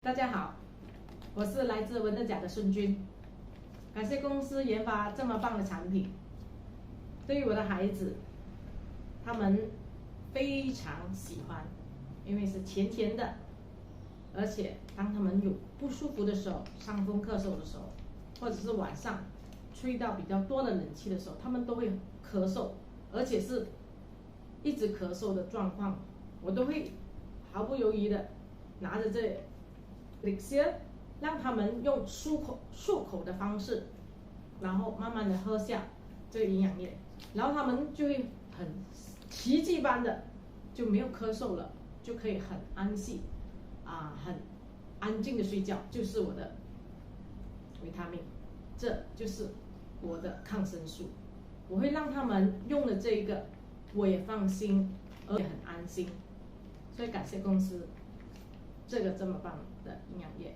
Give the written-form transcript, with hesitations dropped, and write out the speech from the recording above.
大家好，我是来自文德甲的孙军，感谢公司研发这么棒的产品。对于我的孩子，他们非常喜欢，因为是甜甜的，而且当他们有不舒服的时候，伤风咳嗽的时候，或者是晚上吹到比较多的冷气的时候，他们都会咳嗽，而且是一直咳嗽的状况，我都会毫不犹豫的拿着这Elixir，让他们用漱口的方式，然后慢慢的喝下这个营养液，然后他们就会很奇迹般的就没有咳嗽了，就可以很安息很安静的睡觉，就是我的维他命，这就是我的抗生素，我会让他们用了这一个，我也放心，而且很安心，所以感谢公司这么棒的营养液。